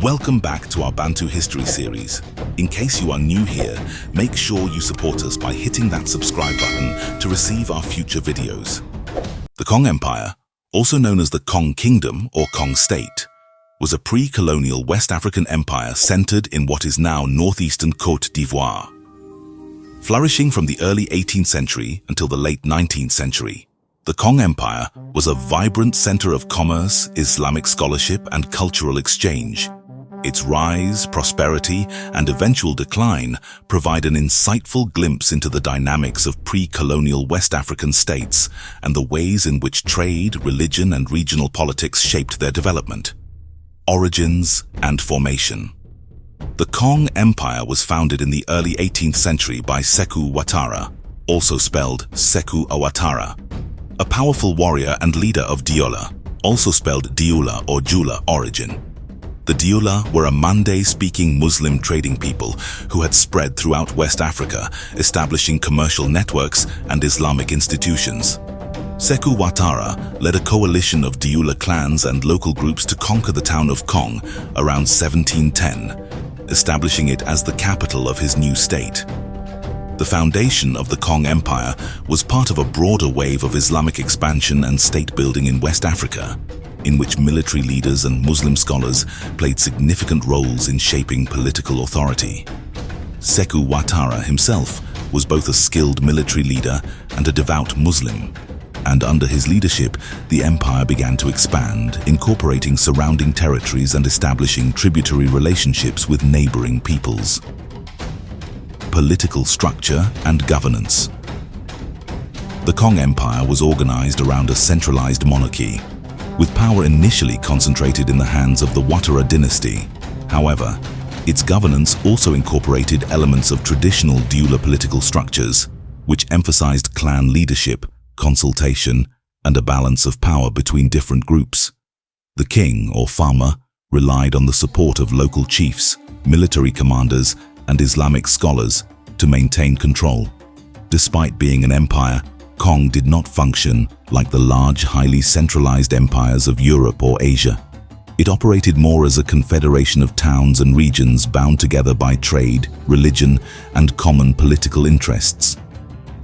Welcome back to our Bantu History series. In case you are new here, make sure you support us by hitting that subscribe button to receive our future videos. The Kong Empire, also known as the Kong Kingdom or Kong State, was a pre-colonial West African empire centered in what is now northeastern Côte d'Ivoire. Flourishing from the early 18th century until the late 19th century, the Kong Empire was a vibrant center of commerce, Islamic scholarship, and cultural exchange. Its rise, prosperity, and eventual decline provide an insightful glimpse into the dynamics of pre-colonial West African states and the ways in which trade, religion, and regional politics shaped their development. Origins and formation. The Kong Empire was founded in the early 18th century by Sékou Ouattara, also spelled Sekou Ouattara, a powerful warrior and leader of Dioula, also spelled Dioula or Jula origin. The Dioula were a Mande-speaking Muslim trading people who had spread throughout West Africa, establishing commercial networks and Islamic institutions. Sékou Ouattara led a coalition of Dioula clans and local groups to conquer the town of Kong around 1710, establishing it as the capital of his new state. The foundation of the Kong Empire was part of a broader wave of Islamic expansion and state building in West Africa, in which military leaders and Muslim scholars played significant roles in shaping political authority. Sékou Ouattara himself was both a skilled military leader and a devout Muslim, and under his leadership, the empire began to expand, incorporating surrounding territories and establishing tributary relationships with neighboring peoples. Political structure and governance. The Kong Empire was organized around a centralized monarchy, with power initially concentrated in the hands of the Ouattara dynasty. However, its governance also incorporated elements of traditional Dioula political structures, which emphasized clan leadership, consultation, and a balance of power between different groups. The king, or Fama, relied on the support of local chiefs, military commanders, and Islamic scholars to maintain control. Despite being an empire, Kong did not function like the large, highly centralized empires of Europe or Asia. It operated more as a confederation of towns and regions bound together by trade, religion, and common political interests.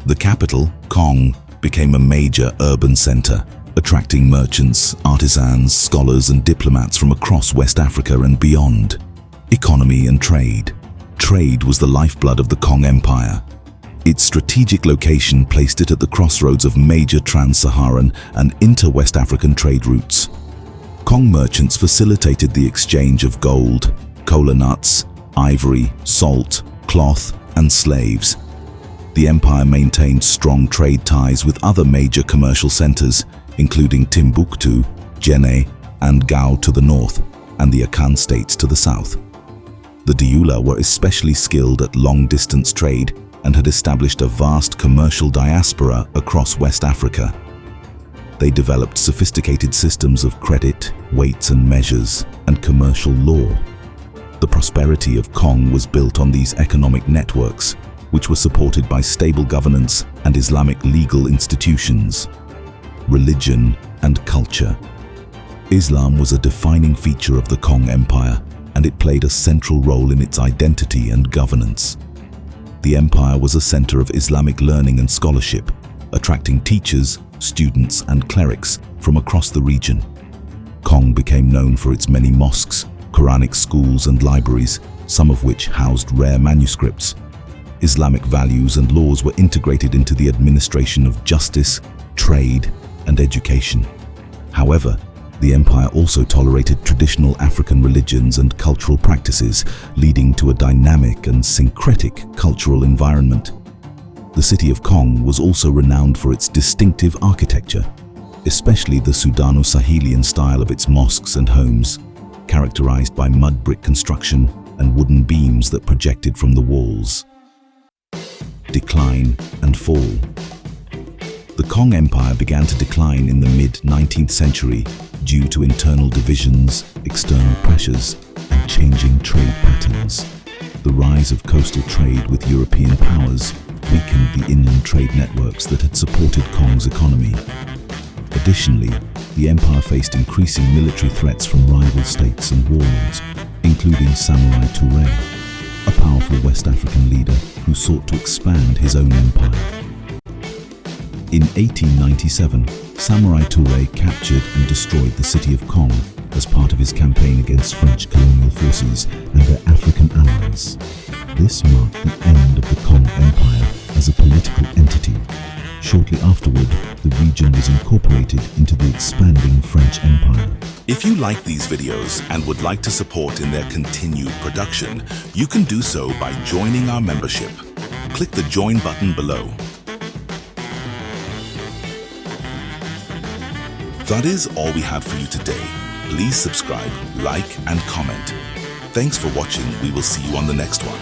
The capital, Kong, became a major urban center, attracting merchants, artisans, scholars, and diplomats from across West Africa and beyond. Economy and trade. Trade was the lifeblood of the Kong Empire. Its strategic location placed it at the crossroads of major trans-Saharan and inter-West African trade routes. Kong merchants facilitated the exchange of gold, kola nuts, ivory, salt, cloth, and slaves. The empire maintained strong trade ties with other major commercial centers, including Timbuktu, Djenné, and Gao to the north, and the Akan states to the south. The Dioula were especially skilled at long-distance trade and had established a vast commercial diaspora across West Africa. They developed sophisticated systems of credit, weights and measures, and commercial law. The prosperity of Kong was built on these economic networks, which were supported by stable governance and Islamic legal institutions. Religion and culture. Islam was a defining feature of the Kong Empire, and it played a central role in its identity and governance. The empire was a center of Islamic learning and scholarship, attracting teachers, students, and clerics from across the region. Kong became known for its many mosques, Quranic schools, and libraries, some of which housed rare manuscripts. Islamic values and laws were integrated into the administration of justice, trade, and education. However, the empire also tolerated traditional African religions and cultural practices, leading to a dynamic and syncretic cultural environment. The city of Kong was also renowned for its distinctive architecture, especially the Sudano-Sahelian style of its mosques and homes, characterized by mud brick construction and wooden beams that projected from the walls. Decline and fall. The Kong Empire began to decline in the mid-19th century due to internal divisions, external pressures, and changing trade patterns. The rise of coastal trade with European powers weakened the inland trade networks that had supported Kong's economy. Additionally, the empire faced increasing military threats from rival states and warlords, including including Samurai Touré, a powerful West African leader who sought to expand his own empire. In 1897, Samurai Touré captured and destroyed the city of Kong as part of his campaign against French colonial forces and their African allies. This marked the end of the Kong Empire as a political entity. Shortly afterward, the region was incorporated into the expanding French Empire. If you like these videos and would like to support in their continued production, you can do so by joining our membership. Click the join button below. That is all we have for you today. Please subscribe, like, and comment. Thanks for watching. We will see you on the next one.